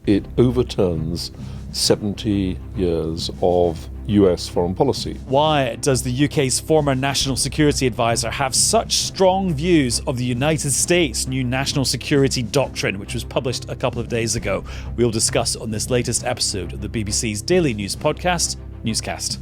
it overturns 70 years of US foreign policy. Why does the UK's former National Security Advisor have such strong views of the United States' new national security doctrine, which was published a couple of days ago? We'll discuss on this latest episode of the BBC's daily news podcast, Newscast.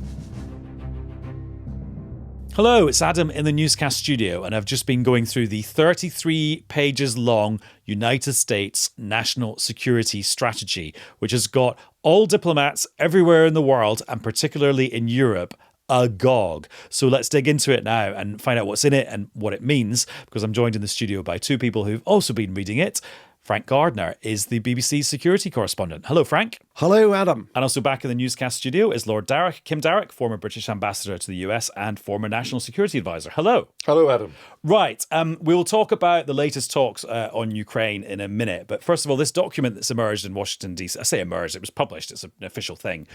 Hello, it's Adam in the Newscast studio, and I've just been going through the 33 pages long United States National Security Strategy, which has got all diplomats everywhere in the world, and particularly in Europe, agog. So let's dig into it now and find out what's in it and what it means, because I'm joined in the studio by two people who've also been reading it. Frank Gardner is the BBC's security correspondent. Hello, Frank. Hello, Adam. And also back in the Newscast studio is Lord Darroch, Kim Darroch, former British ambassador to the US and former National Security Advisor. Hello. Hello, Adam. Right. We'll talk about the latest talks on Ukraine in a minute. But first of all, this document that's emerged in Washington, D.C., I say emerged, it was published, it's an official thing.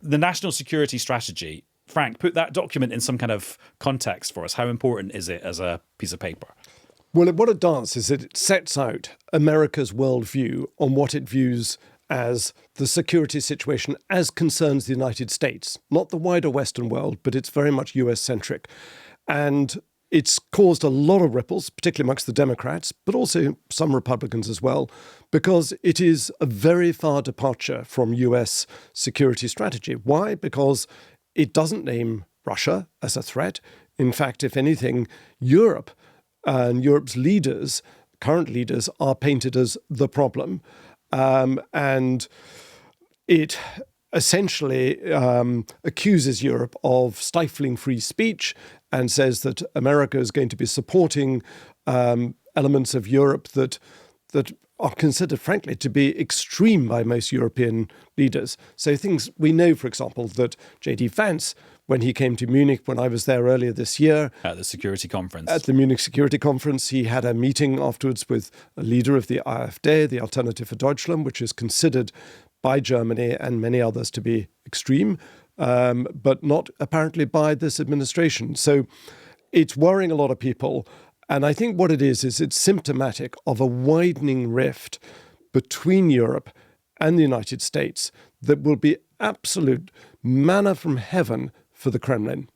The National Security Strategy. Frank, put that document in some kind of context for us. How important is it as a piece of paper? Well, what it does is it sets out America's worldview on what it views as the security situation as concerns the United States, not the wider Western world, but it's very much US-centric. And it's caused a lot of ripples, particularly amongst the Democrats, but also some Republicans as well, because it is a very far departure from US security strategy. Why? Because it doesn't name Russia as a threat. In fact, if anything, Europe and Europe's leaders, current leaders, are painted as the problem. And it essentially accuses Europe of stifling free speech and says that America is going to be supporting elements of Europe that are considered, frankly, to be extreme by most European leaders. So things we know, for example, that J.D. Vance, when he came to Munich, when I was there earlier this year. At the security conference. At the Munich Security Conference, he had a meeting afterwards with a leader of the AfD, the Alternative for Deutschland, which is considered by Germany and many others to be extreme, but not apparently by this administration. So it's worrying a lot of people. And I think what it is it's symptomatic of a widening rift between Europe and the United States that will be absolute manna from heaven for the Kremlin.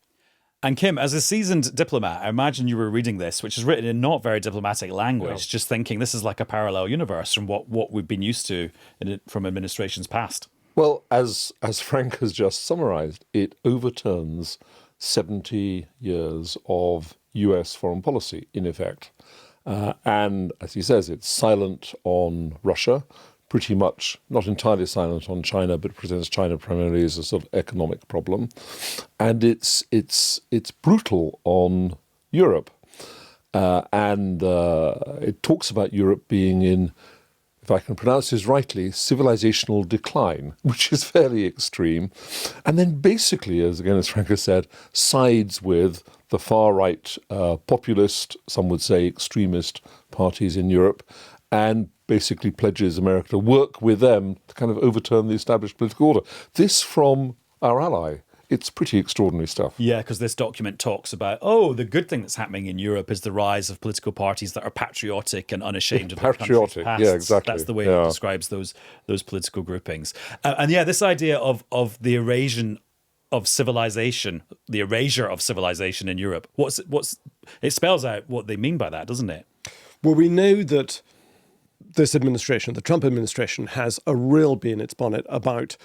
And Kim, as a seasoned diplomat, I imagine you were reading this, which is written in not very diplomatic language, just thinking this is like a parallel universe from what we've been used to from administrations past. Well, as Frank has just summarised, it overturns 70 years of US foreign policy, in effect. And as he says, it's silent on Russia, pretty much not entirely silent on China, but presents China primarily as a sort of economic problem. And it's brutal on Europe. And it talks about Europe being in, if I can pronounce this rightly, civilisational decline, which is fairly extreme. And then basically, as Frank has said, sides with the far-right populist, some would say extremist parties in Europe, and basically pledges America to work with them to kind of overturn the established political order. This from our ally. It's pretty extraordinary stuff. Yeah, because this document talks about, the good thing that's happening in Europe is the rise of political parties that are patriotic and unashamed of their country's past. Yeah, exactly. That's the way it describes those political groupings. And this idea of the erasure of civilization in Europe. It spells out what they mean by that, doesn't it? Well, we know that this administration, the Trump administration, has a real bee in its bonnet about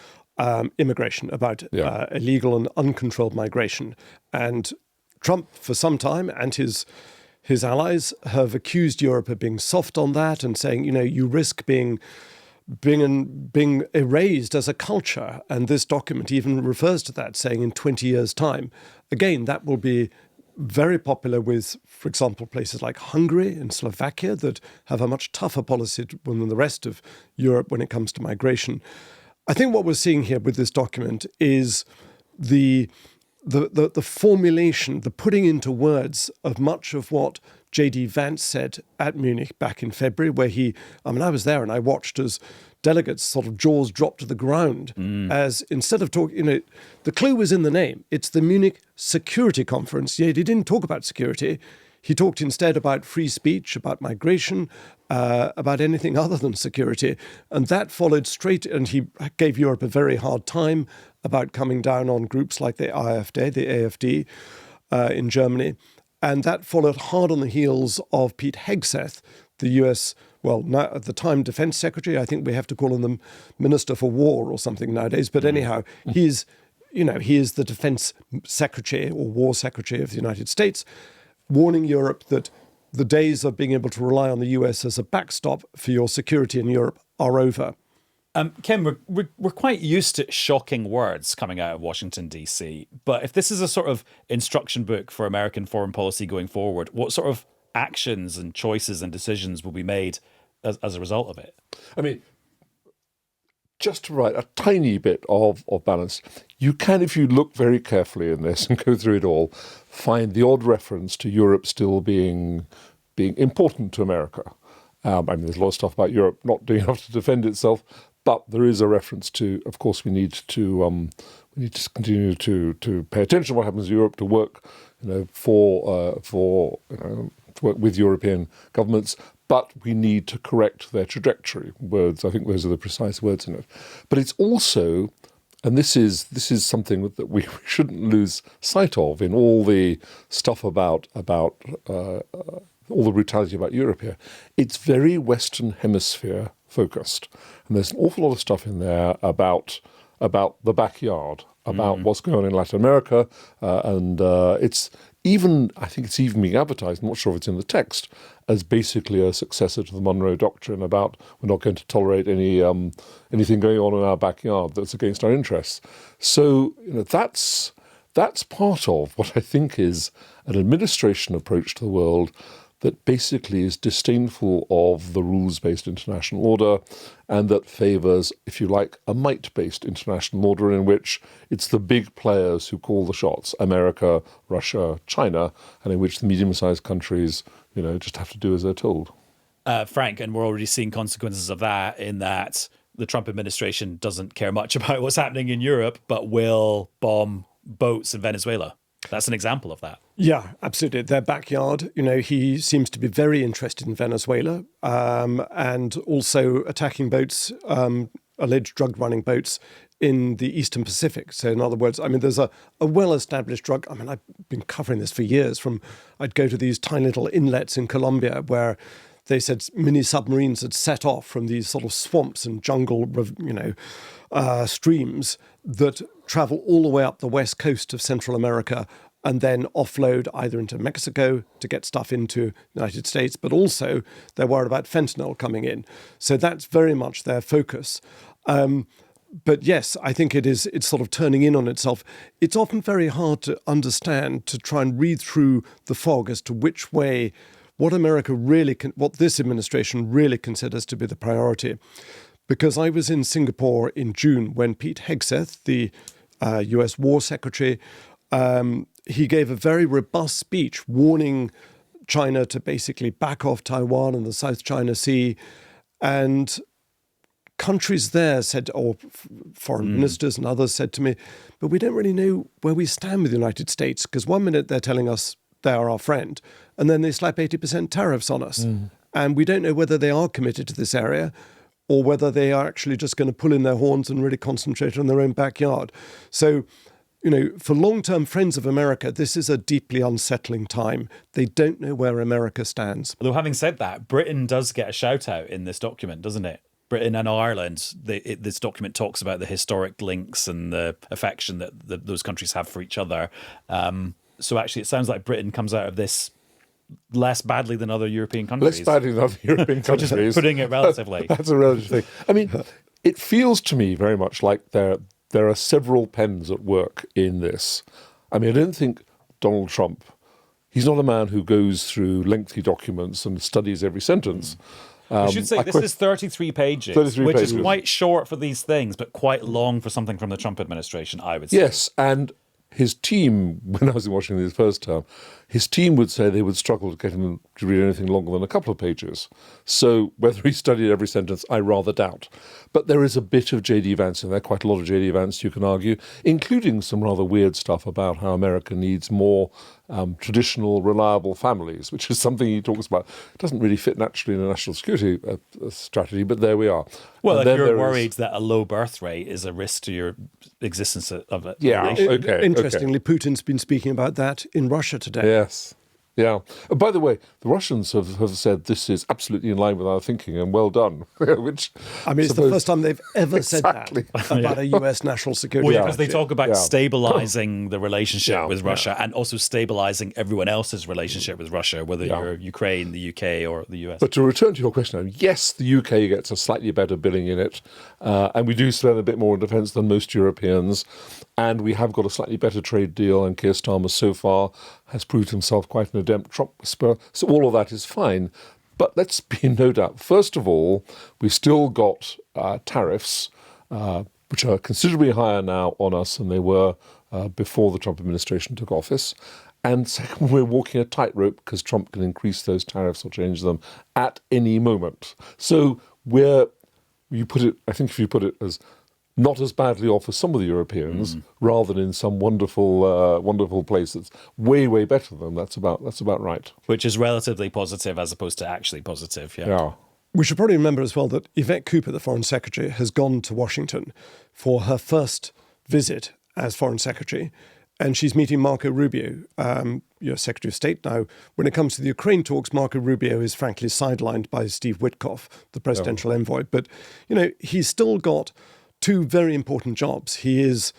immigration, about illegal and uncontrolled migration. And Trump, for some time, and his allies have accused Europe of being soft on that and saying, you risk being erased as a culture. And this document even refers to that, saying in 20 years' time. Again, that will be very popular with, for example, places like Hungary and Slovakia that have a much tougher policy than the rest of Europe when it comes to migration. I think what we're seeing here with this document is the formulation, the putting into words of much of what J.D. Vance said at Munich back in February, where I was there and I watched as delegates sort of jaws dropped to the ground as instead of talking, the clue was in the name. It's the Munich Security Conference. Yet he didn't talk about security. He talked instead about free speech, about migration, about anything other than security. And that followed straight, and he gave Europe a very hard time about coming down on groups like the AfD in Germany. And that followed hard on the heels of Pete Hegseth, the US, well, now at the time, Defense Secretary. I think we have to call him the Minister for War or something nowadays. But anyhow, he is the Defense Secretary or War Secretary of the United States, warning Europe that the days of being able to rely on the US as a backstop for your security in Europe are over. Kim, we're quite used to shocking words coming out of Washington, D.C. But if this is a sort of instruction book for American foreign policy going forward, what sort of actions and choices and decisions will be made as a result of it? I mean, just to write a tiny bit of balance, you can, if you look very carefully in this and go through it all, find the odd reference to Europe still being important to America. I mean, there's a lot of stuff about Europe not doing enough to defend itself, but there is a reference to, of course, we need to continue to pay attention to what happens in Europe, to work, to work with European governments, but we need to correct their trajectory. Words, I think those are the precise words in it. But it's also, and this is something that we shouldn't lose sight of in all the stuff about all the brutality about Europe here. It's very Western Hemisphere focused. And there's an awful lot of stuff in there about the backyard, about what's going on in Latin America. And it's even, I think it's even being advertised, I'm not sure if it's in the text, as basically a successor to the Monroe Doctrine about we're not going to tolerate anything going on in our backyard that's against our interests. So that's part of what I think is an administration approach to the world that basically is disdainful of the rules-based international order and that favours, if you like, a might-based international order in which it's the big players who call the shots, America, Russia, China, and in which the medium-sized countries, just have to do as they're told. Frank, and we're already seeing consequences of that in that the Trump administration doesn't care much about what's happening in Europe, but will bomb boats in Venezuela. That's an example of that. Yeah, absolutely. Their backyard. He seems to be very interested in Venezuela and also attacking boats, alleged drug running boats in the Eastern Pacific. So in other words, there's a well-established drug. I've been covering this for years. I'd go to these tiny little inlets in Colombia where they said mini submarines had set off from these sort of swamps and jungle, streams that travel all the way up the west coast of Central America and then offload either into Mexico to get stuff into the United States, but also they're worried about fentanyl coming in. So that's very much their focus. But yes, I think it's sort of turning in on itself. It's often very hard to understand, to try and read through the fog as to which way, what this administration really considers to be the priority. Because I was in Singapore in June when Pete Hegseth, the US War Secretary, he gave a very robust speech warning China to basically back off Taiwan and the South China Sea. And countries there said, or foreign ministers and others said to me, but we don't really know where we stand with the United States, because one minute they're telling us they are our friend, and then they slap 80% tariffs on us. And we don't know whether they are committed to this area or whether they are actually just going to pull in their horns and really concentrate on their own backyard. So, for long-term friends of America, this is a deeply unsettling time. They don't know where America stands. Although having said that, Britain does get a shout-out in this document, doesn't it? Britain and Ireland, this document talks about the historic links and the affection that those countries have for each other. So actually, it sounds like Britain comes out of this less badly than other European countries. Less badly than other European countries. Just putting it relatively. That's a relative thing. It feels to me very much like there are several pens at work in this. I don't think Donald Trump, he's not a man who goes through lengthy documents and studies every sentence. I should say this is 33 pages, which is quite short for these things, but quite long for something from the Trump administration, I would say. Yes, and his team, when I was watching this first term, his team would say they would struggle to get him to read anything longer than a couple of pages. So whether he studied every sentence, I rather doubt. But there is a bit of J.D. Vance in there, quite a lot of J.D. Vance, you can argue, including some rather weird stuff about how America needs more traditional, reliable families, which is something he talks about. It doesn't really fit naturally in a national security strategy, but there we are. Well, And if then you're there worried that a low birth rate is a risk to your existence of it. Yeah, okay. Interestingly, Putin's been speaking about that in Russia today. Yes. Yeah. By the way, the Russians have said this is absolutely in line with our thinking, and well done. Which I mean, it's the first time they've ever said Exactly. that about a US national security. Well, yeah, because they talk about Yeah. stabilizing the relationship Yeah. with Russia and also stabilizing everyone else's relationship with Russia, whether you're Ukraine, the UK, or the US. But to return to your question, yes, the UK gets a slightly better billing in it, and we do spend a bit more on defence than most Europeans, and we have got a slightly better trade deal, and Keir Starmer so far has proved himself quite an adept Trump whisperer. So all of that is fine. But let's be in no doubt, first of all, we've still got tariffs, which are considerably higher now on us than they were before the Trump administration took office. And second, we're walking a tightrope because Trump can increase those tariffs or change them at any moment. So I think if you put it as not as badly off as some of the Europeans, rather than in some wonderful place that's way, way better than that's about right. Which is relatively positive as opposed to actually positive. Yeah. We should probably remember as well that Yvette Cooper, the Foreign Secretary, has gone to Washington for her first visit as Foreign Secretary, and she's meeting Marco Rubio, US Secretary of State. Now, when it comes to the Ukraine talks, Marco Rubio is frankly sidelined by Steve Witkoff, the presidential envoy. But, he's still got two very important jobs. He is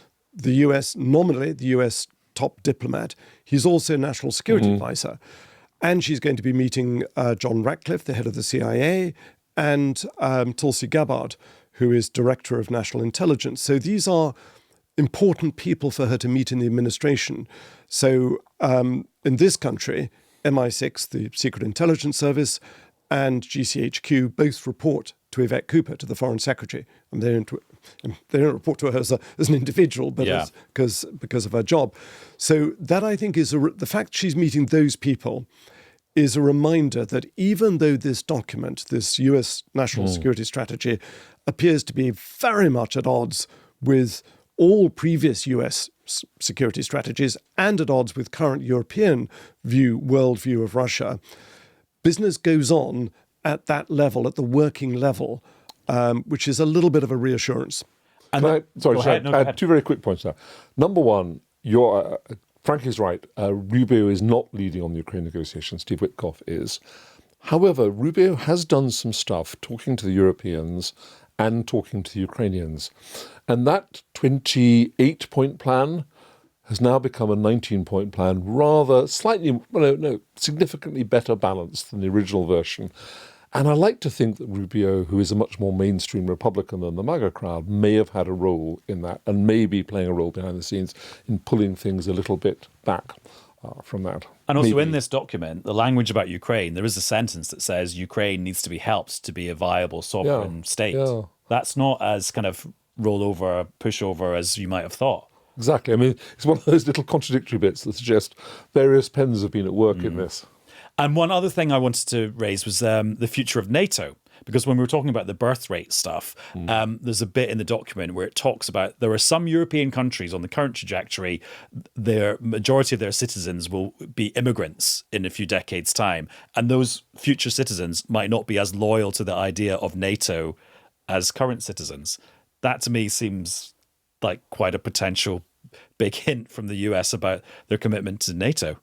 nominally the US top diplomat. He's also national security advisor. And she's going to be meeting John Ratcliffe, the head of the CIA, and Tulsi Gabbard, who is director of national intelligence. So these are important people for her to meet in the administration. So in this country, MI6, the Secret Intelligence Service, and GCHQ both report to Yvette Cooper, to the Foreign Secretary. And they don't report to her as an individual, but because of her job. So that, I think, is the fact she's meeting those people is a reminder that even though this document, this US national security strategy, appears to be very much at odds with all previous US security strategies and at odds with current European worldview of Russia, business goes on at that level, at the working level, which is a little bit of a reassurance. I add two very quick points there. Number one, Frank is right. Rubio is not leading on the Ukraine negotiations. Steve Witkoff is. However, Rubio has done some stuff talking to the Europeans and talking to the Ukrainians. And that 28-point plan has now become a 19-point plan, significantly better balanced than the original version. And I like to think that Rubio, who is a much more mainstream Republican than the MAGA crowd, may have had a role in that and may be playing a role behind the scenes in pulling things a little bit back from that. And also in this document, the language about Ukraine, there is a sentence that says Ukraine needs to be helped to be a viable sovereign state. Yeah. That's not as kind of pushover as you might have thought. Exactly. I mean, it's one of those little contradictory bits that suggest various pens have been at work in this. And one other thing I wanted to raise was the future of NATO. Because when we were talking about the birth rate stuff, there's a bit in the document where it talks about there are some European countries on the current trajectory, their majority of their citizens will be immigrants in a few decades' time. And those future citizens might not be as loyal to the idea of NATO as current citizens. That to me seems like quite a potential big hint from the US about their commitment to NATO.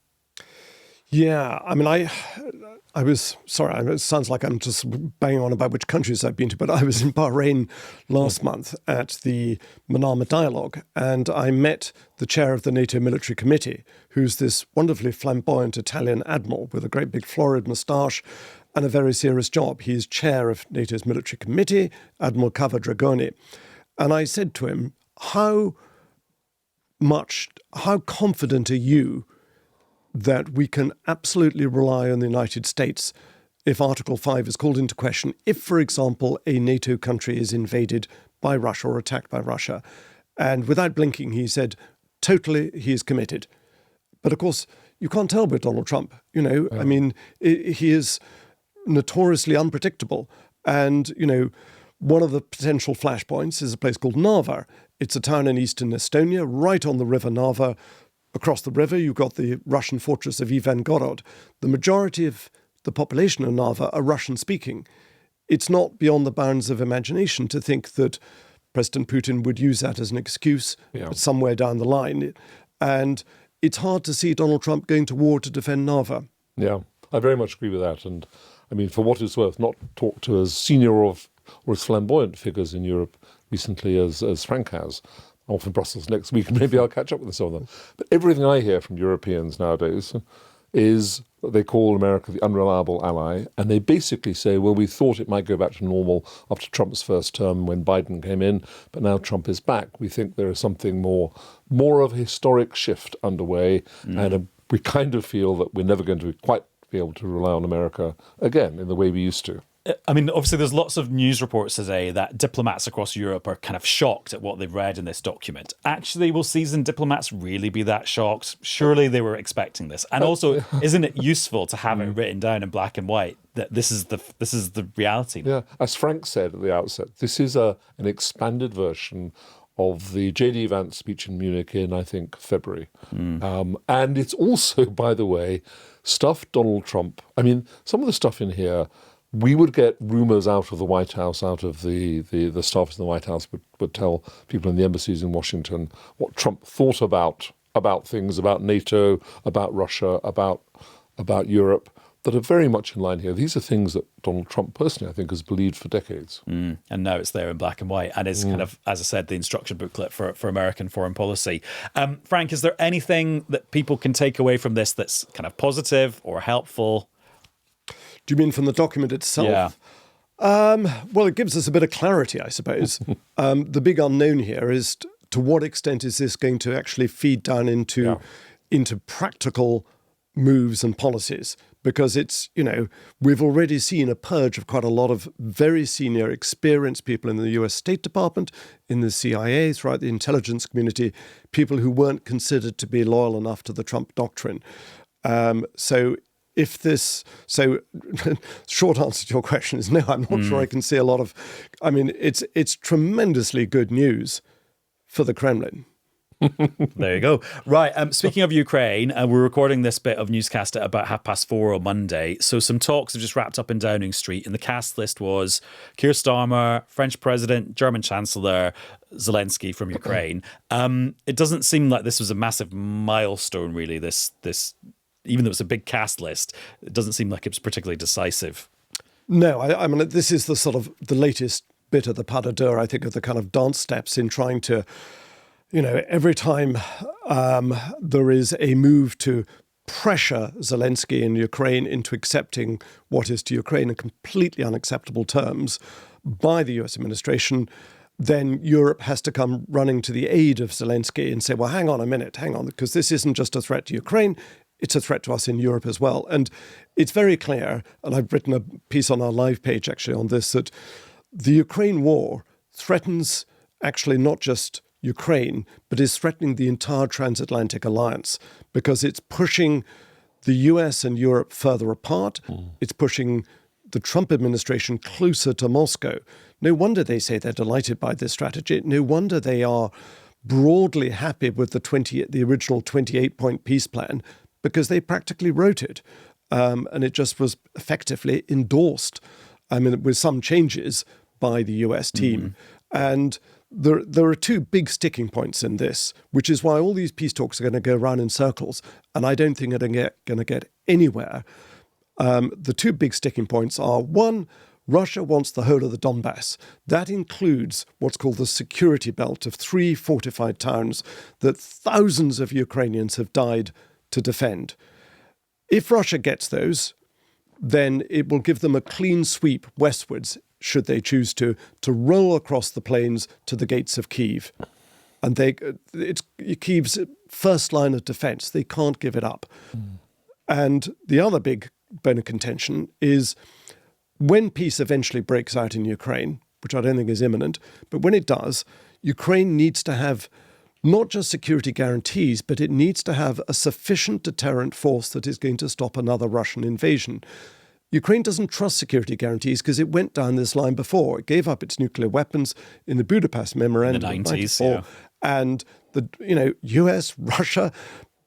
Yeah, I mean, I was, sorry, it sounds like I'm just banging on about which countries I've been to, but I was in Bahrain last month at the Manama Dialogue, and I met the chair of the NATO Military Committee, who's this wonderfully flamboyant Italian admiral with a great big florid moustache and a very serious job. He's chair of NATO's Military Committee, Admiral Cava Dragoni. And I said to him, how confident are you that we can absolutely rely on the United States if Article 5 is called into question, if, for example, a NATO country is invaded by Russia or attacked by Russia? And without blinking, he said, totally, he is committed. But of course, you can't tell with Donald Trump, I mean, he is notoriously unpredictable. And, one of the potential flashpoints is a place called Narva. It's a town in eastern Estonia, right on the river Narva, across the river, you've got the Russian fortress of Ivangorod. The majority of the population of Narva are Russian-speaking. It's not beyond the bounds of imagination to think that President Putin would use that as an excuse somewhere down the line. And it's hard to see Donald Trump going to war to defend Narva. Yeah, I very much agree with that. And I mean, for what it's worth, not talked to as senior or as flamboyant figures in Europe recently as Frank has. I'm off in Brussels next week, and maybe I'll catch up with some of them. But everything I hear from Europeans nowadays is what they call America the unreliable ally, and they basically say, well, we thought it might go back to normal after Trump's first term when Biden came in, but now Trump is back. We think there is something more of a historic shift underway, and we kind of feel that we're never going to quite be able to rely on America again in the way we used to. I mean, obviously, there's lots of news reports today that diplomats across Europe are kind of shocked at what they've read in this document. Actually, will seasoned diplomats really be that shocked? Surely they were expecting this. And also, isn't it useful to have it written down in black and white that this is the reality? Yeah, as Frank said at the outset, this is an expanded version of the J.D. Vance speech in Munich in, I think, February. And it's also, by the way, stuff Donald Trump. I mean, some of the stuff in here, we would get rumours out of the White House, out of the staffers in the White House would tell people in the embassies in Washington what Trump thought about things, about NATO, about Russia, about Europe, that are very much in line here. These are things that Donald Trump personally, I think, has believed for decades. And now it's there in black and white and is kind of, as I said, the instruction booklet for American foreign policy. Frank, is there anything that people can take away from this that's kind of positive or helpful? Do you mean from the document itself? Yeah. Well, it gives us a bit of clarity, I suppose. The big unknown here is to what extent is this going to actually feed down into practical moves and policies? Because it's, we've already seen a purge of quite a lot of very senior, experienced people in the US State Department, in the CIA, throughout the intelligence community, people who weren't considered to be loyal enough to the Trump doctrine. Short answer to your question is no, I'm not sure I can see a lot of, it's tremendously good news for the Kremlin. There you go. Right. Speaking of Ukraine, we're recording this bit of Newscast at about 4:30 on Monday. So some talks have just wrapped up in Downing Street. And the cast list was Keir Starmer, French president, German chancellor, Zelensky from Ukraine. It doesn't seem like this was a massive milestone, really, this even though it's a big cast list, it doesn't seem like it was particularly decisive. No, I mean, this is the sort of the latest bit of the pas de deux, I think, of the kind of dance steps in trying to, every time there is a move to pressure Zelensky and Ukraine into accepting what is to Ukraine in completely unacceptable terms by the US administration, then Europe has to come running to the aid of Zelensky and say, well, hang on, because this isn't just a threat to Ukraine, it's a threat to us in Europe as well. And it's very clear, and I've written a piece on our live page actually on this, that the Ukraine war threatens actually not just Ukraine, but is threatening the entire transatlantic alliance because it's pushing the US and Europe further apart. It's pushing the Trump administration closer to Moscow. No wonder they say they're delighted by this strategy. No wonder they are broadly happy with the original 28-point peace plan, because they practically wrote it. And it just was effectively endorsed, with some changes by the US team. And there are two big sticking points in this, which is why all these peace talks are going to go around in circles. And I don't think they're going to get anywhere. The two big sticking points are, one, Russia wants the whole of the Donbass. That includes what's called the security belt of 3 fortified towns that thousands of Ukrainians have died to defend. If Russia gets those, then it will give them a clean sweep westwards, should they choose to roll across the plains to the gates of Kyiv. And it's Kyiv's first line of defense. They can't give it up. And the other big bone of contention is when peace eventually breaks out in Ukraine, which I don't think is imminent, but when it does, Ukraine needs to have not just security guarantees, but it needs to have a sufficient deterrent force that is going to stop another Russian invasion. Ukraine doesn't trust security guarantees because it went down this line before. It gave up its nuclear weapons in the Budapest Memorandum in the 90s, and the US, Russia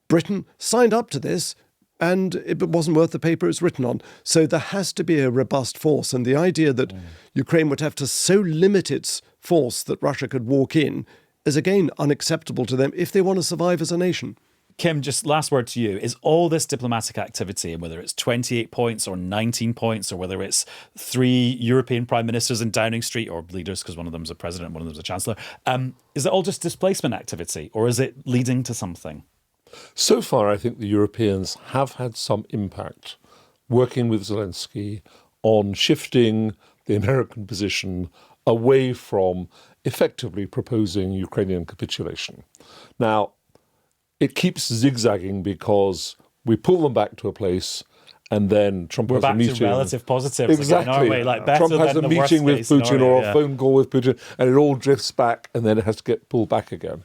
Britain signed up to this, and it wasn't worth the paper it's written on. So there has to be a robust force. And the idea that Ukraine would have to so limit its force that Russia could walk in is, again, unacceptable to them if they want to survive as a nation. Kim, just last word to you. Is all this diplomatic activity, and whether it's 28 points or 19 points, or whether it's 3 European prime ministers in Downing Street, or leaders, because one of them's a president, one of them's a chancellor, is it all just displacement activity, or is it leading to something? So far, I think the Europeans have had some impact working with Zelensky on shifting the American position away from effectively proposing Ukrainian capitulation. Now, it keeps zigzagging because we pull them back to a place and then Trump has a meeting. We're back to relative positives exactly. again, aren't we? Like better Trump has than a the meeting with Putin scenario, or a phone call with Putin, and it all drifts back and then it has to get pulled back again.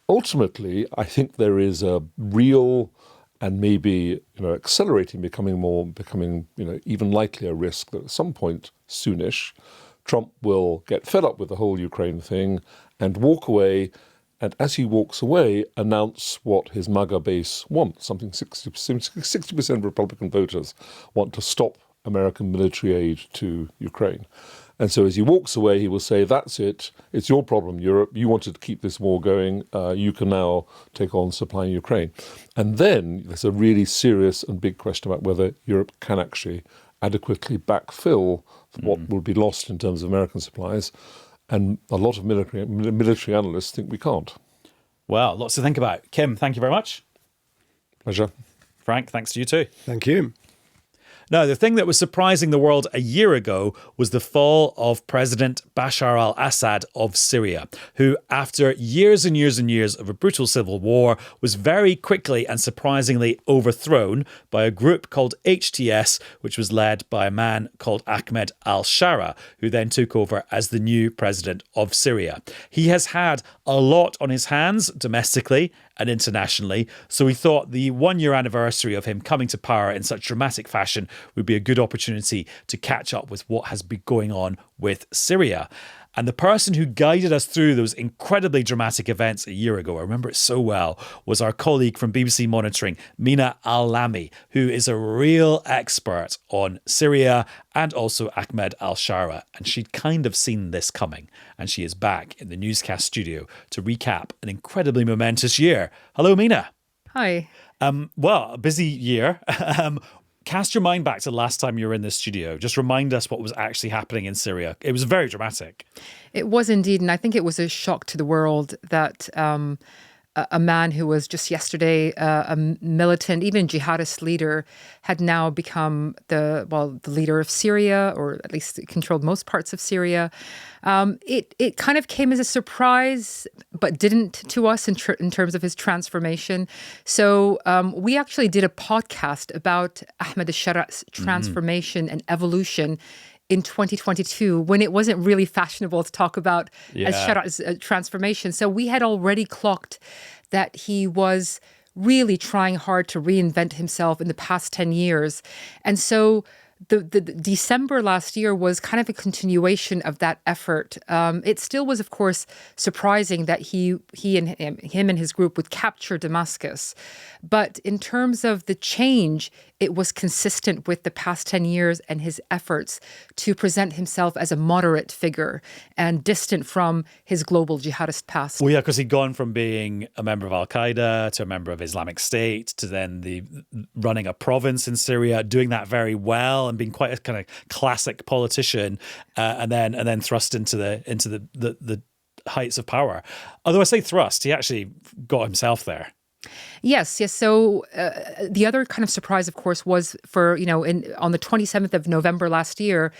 Ultimately, I think there is a real and maybe accelerating, becoming even likely a risk that at some point soonish, Trump will get fed up with the whole Ukraine thing and walk away. And as he walks away, announce what his MAGA base wants. Something 60% of Republican voters want to stop American military aid to Ukraine. And so as he walks away, he will say, that's it. It's your problem, Europe. You wanted to keep this war going. You can now take on supplying Ukraine. And then there's a really serious and big question about whether Europe can actually adequately backfill what will be lost in terms of American supplies. And a lot of military analysts think we can't. Well, lots to think about. Kim, thank you very much. Pleasure. Frank, thanks to you too. Thank you. Now, the thing that was surprising the world a year ago was the fall of President Bashar al-Assad of Syria, who, after years and years and years of a brutal civil war, was very quickly and surprisingly overthrown by a group called HTS, which was led by a man called Ahmed al-Shara, who then took over as the new president of Syria. He has had a lot on his hands domestically and internationally, so we thought the 1-year anniversary of him coming to power in such dramatic fashion would be a good opportunity to catch up with what has been going on with Syria. And the person who guided us through those incredibly dramatic events a year ago, I remember it so well, was our colleague from BBC Monitoring, Mina Al-Lami, who is a real expert on Syria and also Ahmed al-Shara. And she'd kind of seen this coming. And she is back in the Newscast studio to recap an incredibly momentous year. Hello, Mina. Hi. Well, a busy year. Cast your mind back to the last time you were in this studio. Just remind us what was actually happening in Syria. It was very dramatic. It was indeed. And I think it was a shock to the world that a man who was just yesterday a militant, even jihadist leader, had now become the leader of Syria, or at least controlled most parts of Syria. It kind of came as a surprise, but didn't to us in terms of his transformation. So we actually did a podcast about Ahmed al-Shara's transformation and evolution in 2022, when it wasn't really fashionable to talk about al-Shara's transformation. So we had already clocked that he was really trying hard to reinvent himself in the past 10 years. And so the December last year was kind of a continuation of that effort. It still was, of course, surprising that him and his group would capture Damascus. But in terms of the change, it was consistent with the past 10 years and his efforts to present himself as a moderate figure and distant from his global jihadist past. Well, yeah, because he'd gone from being a member of al-Qaeda to a member of Islamic State to then running a province in Syria, doing that very well and being quite a kind of classic politician, and then thrust into the heights of power. Although I say thrust, he actually got himself there. Yes. So the other kind of surprise, of course, was on the 27th of November last year,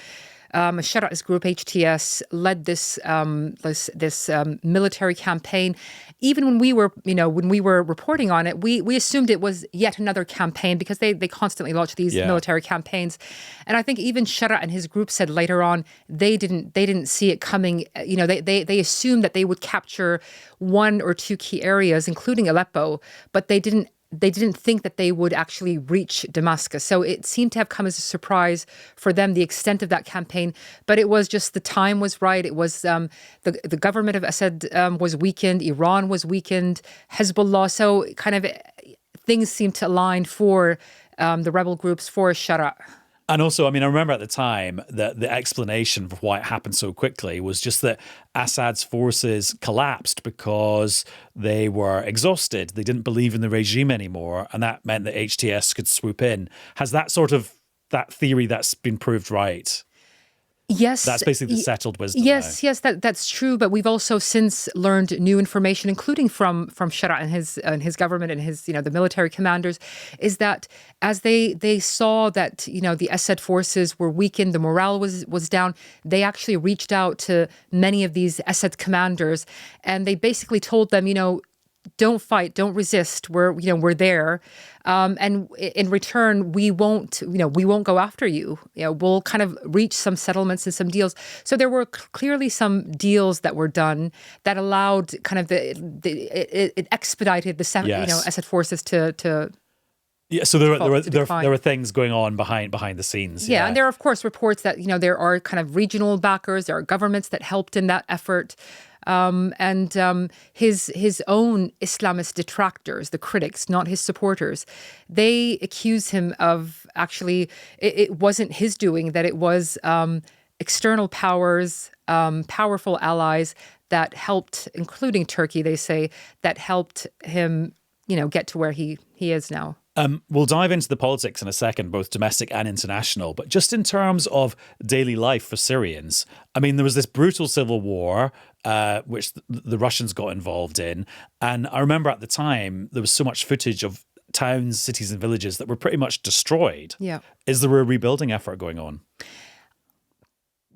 Shara's group HTS led this military campaign. Even when we were reporting on it, we assumed it was yet another campaign because they constantly launch these military campaigns. And I think even Shara and his group said later on they didn't see it coming. They assumed that they would capture 1 or 2 key areas, including Aleppo, but they didn't think that they would actually reach Damascus. So it seemed to have come as a surprise for them, the extent of that campaign. But it was just the time was right. It was the government of Assad was weakened. Iran was weakened. Hezbollah. So kind of things seem to align for the rebel groups, for Shara. And also, I mean, I remember at the time that the explanation for why it happened so quickly was just that Assad's forces collapsed because they were exhausted. They didn't believe in the regime anymore. And that meant that HTS could swoop in. Has that theory that's been proved right? Yes. That's basically the settled wisdom. Yes, that's true. But we've also since learned new information, including from Shara and his government and his, the military commanders, is that as they saw that, the Assad forces were weakened, the morale was down, they actually reached out to many of these Assad commanders, and they basically told them, don't fight, don't resist. We're there, and in return, we won't go after you. We'll kind of reach some settlements and some deals. So there were clearly some deals that were done that allowed kind of it expedited the Assad forces to. Yeah, so there were things going on behind the scenes. Yeah, and there are of course reports that there are kind of regional backers, there are governments that helped in that effort. And his own Islamist detractors, the critics, not his supporters, they accuse him of actually, it wasn't his doing, that it was external powers, powerful allies that helped, including Turkey, they say, that helped him, get to where he is now. We'll dive into the politics in a second, both domestic and international. But just in terms of daily life for Syrians, I mean, there was this brutal civil war, which the Russians got involved in. And I remember at the time, there was so much footage of towns, cities and villages that were pretty much destroyed. Yeah. Is there a rebuilding effort going on?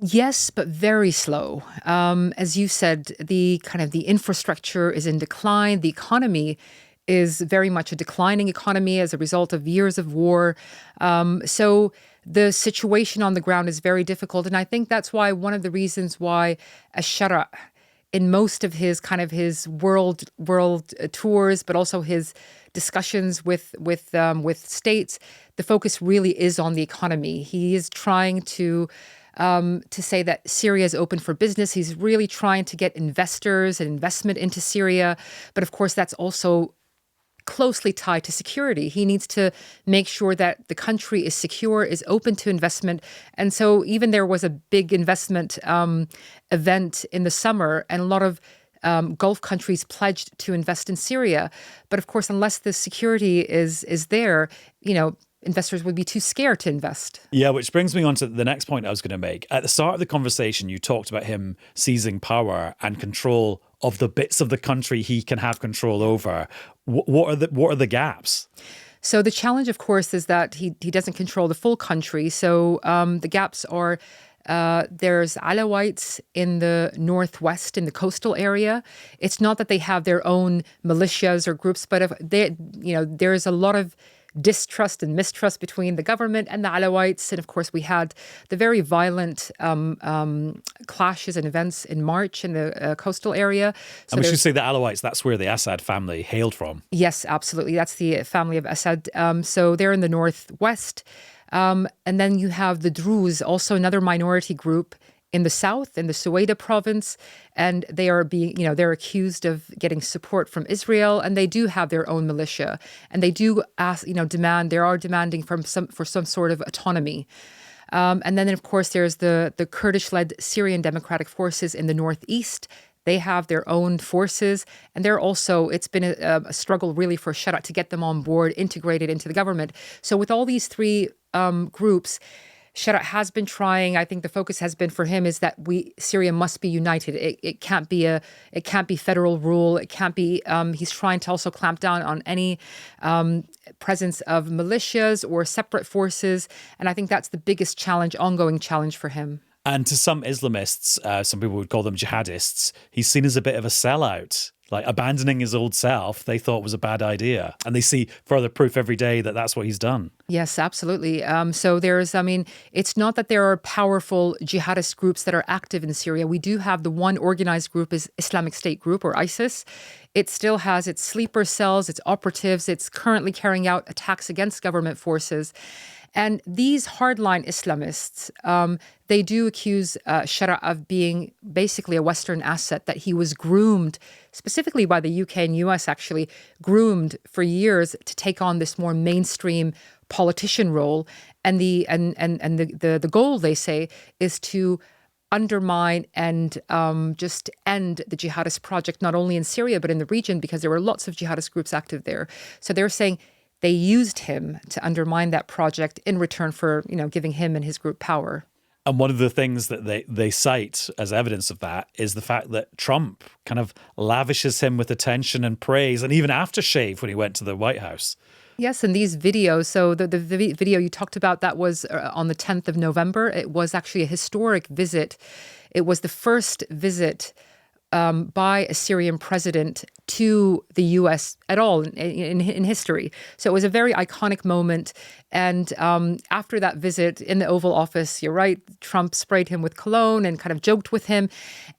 Yes, but very slow. As you said, the infrastructure is in decline. The economy is very much a declining economy as a result of years of war. So the situation on the ground is very difficult. And I think that's why one of the reasons why Shara, in most of his world tours, but also his discussions with states, the focus really is on the economy. He is trying to say that Syria is open for business. He's really trying to get investors and investment into Syria. But of course, that's also closely tied to security. He needs to make sure that the country is secure, is open to investment. And so even there was a big investment event in the summer, and a lot of Gulf countries pledged to invest in Syria. But of course, unless the security is there, investors would be too scared to invest. Yeah, which brings me on to the next point I was going to make. At the start of the conversation, you talked about him seizing power and control of the bits of the country he can have control over. What are the gaps? So the challenge, of course, is that he doesn't control the full country. So the gaps are there's Alawites in the northwest, in the coastal area. It's not that they have their own militias or groups, but there's a lot of distrust and mistrust between the government and the Alawites. And of course, we had the very violent clashes and events in March in the coastal area. So and we should say the Alawites, that's where the Assad family hailed from. Yes, absolutely. That's the family of Assad. So they're in the northwest. And then you have the Druze, also another minority group in the south, in the Suwaida province, and they are they're accused of getting support from Israel, and they do have their own militia, and they do demanding for some sort of autonomy. And then, of course, there's the Kurdish-led Syrian Democratic Forces in the northeast. They have their own forces, and it's been a struggle really for Shara to get them on board, integrated into the government. So with all these three groups, Shara has been trying. I think the focus has been for him is that Syria must be united. It can't be federal rule. It can't be. He's trying to also clamp down on any presence of militias or separate forces, and I think that's the biggest ongoing challenge for him. And to some Islamists, some people would call them jihadists, he's seen as a bit of a sellout. Like abandoning his old self, they thought was a bad idea. And they see further proof every day that that's what he's done. Yes, absolutely. So it's not that there are powerful jihadist groups that are active in Syria. We do have the one organized group is Islamic State Group or ISIS. It still has its sleeper cells, its operatives. It's currently carrying out attacks against government forces. And these hardline Islamists, they do accuse Shara of being basically a Western asset, that he was groomed, specifically by the UK and US actually, groomed for years to take on this more mainstream politician role. And the goal, they say, is to undermine and just end the jihadist project, not only in Syria, but in the region, because there were lots of jihadist groups active there. So they're saying they used him to undermine that project in return for, giving him and his group power. And one of the things that they cite as evidence of that is the fact that Trump kind of lavishes him with attention and praise, and even aftershave when he went to the White House. Yes, and these videos, so the video you talked about, that was on the 10th of November. It was actually a historic visit. It was the first visit by a Syrian president to the U.S. at all in history. So it was a very iconic moment. And after that visit in the Oval Office, you're right, Trump sprayed him with cologne and kind of joked with him.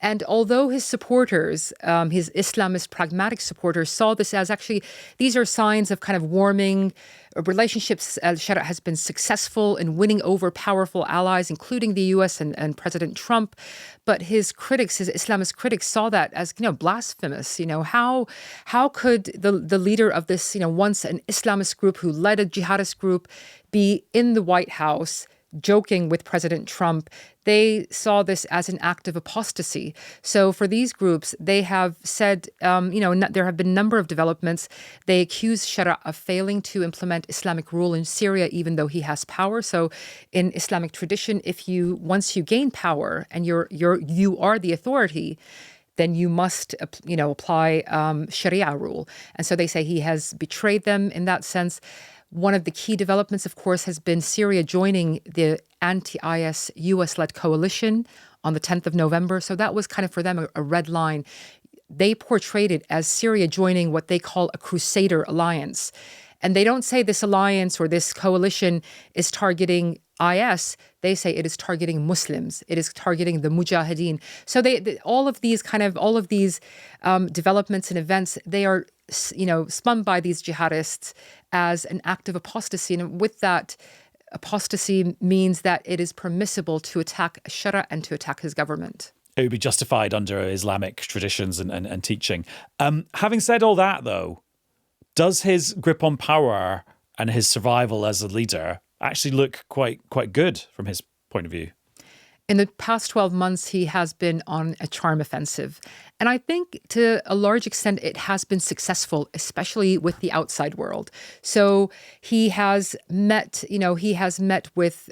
And although his supporters, his Islamist pragmatic supporters, saw this as actually, these are signs of kind of warming relationships. Al-Shara has been successful in winning over powerful allies, including the U.S. and President Trump. But his critics, his Islamist critics, saw that as, blasphemous. How could the leader of this, once an Islamist group who led a jihadist group, be in the White House joking with President Trump? They saw this as an act of apostasy. So for these groups, they have said, there have been a number of developments. They accuse Shara of failing to implement Islamic rule in Syria, even though he has power. So in Islamic tradition, once you gain power and you are the authority, then you must, apply Sharia rule. And so they say he has betrayed them in that sense. One of the key developments, of course, has been Syria joining the anti-IS US-led coalition on the 10th of November. So that was kind of for them a red line. They portrayed it as Syria joining what they call a crusader alliance. And they don't say this alliance or this coalition is targeting IS. They say it is targeting Muslims. It is targeting the Mujahideen. So all of these developments and events, they are, spun by these jihadists as an act of apostasy. And with that, apostasy means that it is permissible to attack Shara and to attack his government. It would be justified under Islamic traditions and teaching. Having said all that, though, does his grip on power and his survival as a leader actually look quite good from his point of view? In the past 12 months, he has been on a charm offensive. And I think to a large extent, it has been successful, especially with the outside world. So he has met with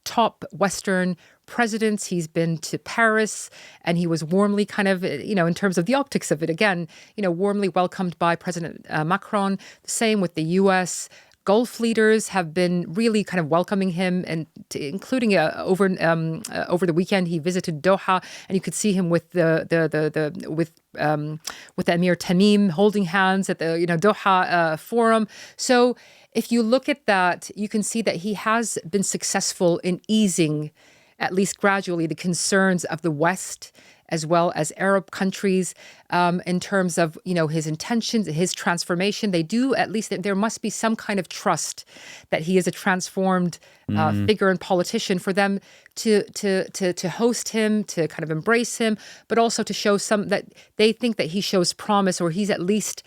top Western presidents. He's been to Paris, and he was warmly kind of, in terms of the optics of it, again, warmly welcomed by President Macron. The same with the U.S. Gulf leaders have been really kind of welcoming him, and including over the weekend he visited Doha, and you could see him with the Emir Tamim holding hands at the Doha forum. So if you look at that, you can see that he has been successful in easing, at least gradually, the concerns of the West as well as Arab countries in terms of, his intentions, his transformation. They do, at least there must be some kind of trust that he is a transformed figure and politician for them to host him, to kind of embrace him, but also to show that they think that he shows promise, or he's at least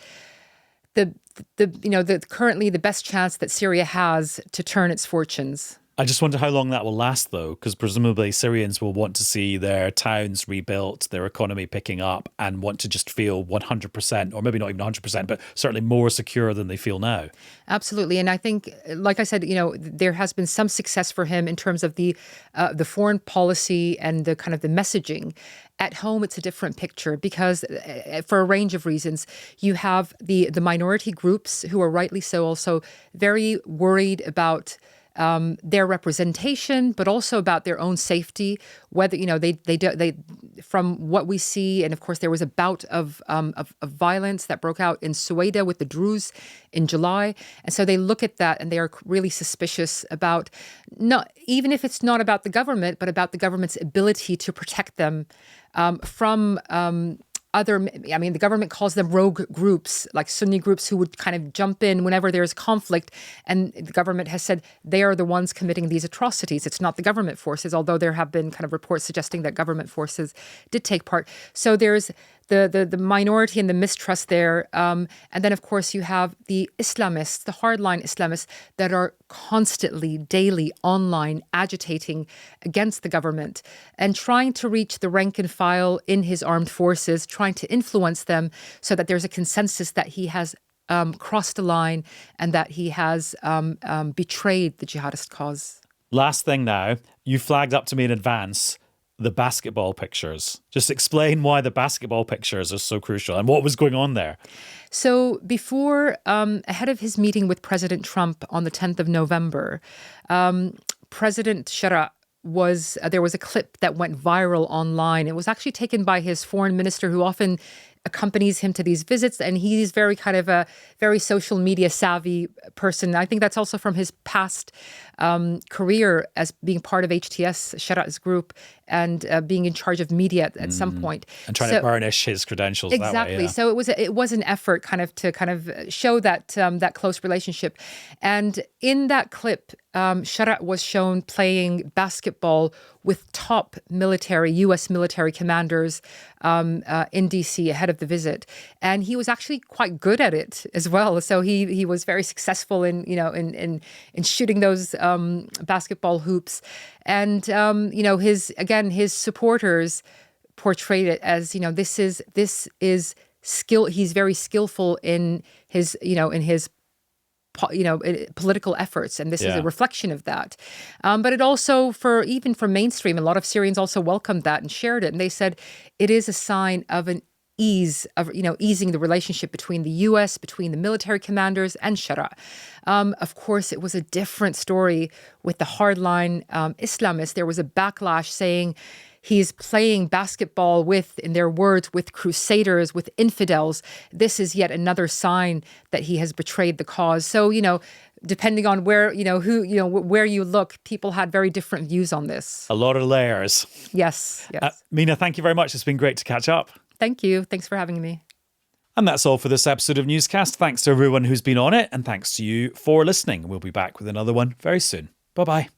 currently the best chance that Syria has to turn its fortunes. I just wonder how long that will last, though, because presumably Syrians will want to see their towns rebuilt, their economy picking up, and want to just feel 100%, or maybe not even 100%, but certainly more secure than they feel now. Absolutely. And I think, like I said, there has been some success for him in terms of the foreign policy and the kind of the messaging. At home, it's a different picture because for a range of reasons, you have the minority groups who are rightly so also very worried about their representation, but also about their own safety. Whether they from what we see, and of course there was a bout of violence that broke out in Sueda with the Druze in July, and so they look at that and they are really suspicious about, not even if it's not about the government, but about the government's ability to protect them from the government calls them rogue groups, like Sunni groups who would kind of jump in whenever there's conflict. And the government has said they are the ones committing these atrocities. It's not the government forces, although there have been kind of reports suggesting that government forces did take part. So there's the minority and the mistrust there. And then, of course, you have the Islamists, the hardline Islamists that are constantly, daily, online, agitating against the government and trying to reach the rank and file in his armed forces, trying to influence them so that there's a consensus that he has crossed a line and that he has betrayed the jihadist cause. Last thing now, you flagged up to me in advance the basketball pictures. Just explain why the basketball pictures are so crucial and what was going on there. So before, ahead of his meeting with President Trump on the 10th of November, President Darroch there was a clip that went viral online. It was actually taken by his foreign minister, who often accompanies him to these visits, and he's very kind of a very social media savvy person. I think that's also from his past career as being part of HTS, Darroch's group, and being in charge of media at some point. And trying to burnish his credentials exactly. that way. Yeah. So it was an effort to show that that close relationship. And in that clip, Darroch was shown playing basketball with top US military commanders in D.C. ahead of the visit, and he was actually quite good at it as well. So he was very successful in shooting those basketball hoops, and his supporters portrayed it as this is skill. He's very skillful in his political efforts, and this is a reflection of that. But it also, even for mainstream, a lot of Syrians also welcomed that and shared it, and they said it is a sign of easing the relationship between the U.S., between the military commanders and Darroch. Of course, it was a different story with the hardline Islamists. There was a backlash saying he's playing basketball in their words, with crusaders, with infidels. This is yet another sign that he has betrayed the cause. So, depending on where you look, people had very different views on this. A lot of layers. Yes. Mina, thank you very much. It's been great to catch up. Thank you. Thanks for having me. And that's all for this episode of Newscast. Thanks to everyone who's been on it, and thanks to you for listening. We'll be back with another one very soon. Bye-bye.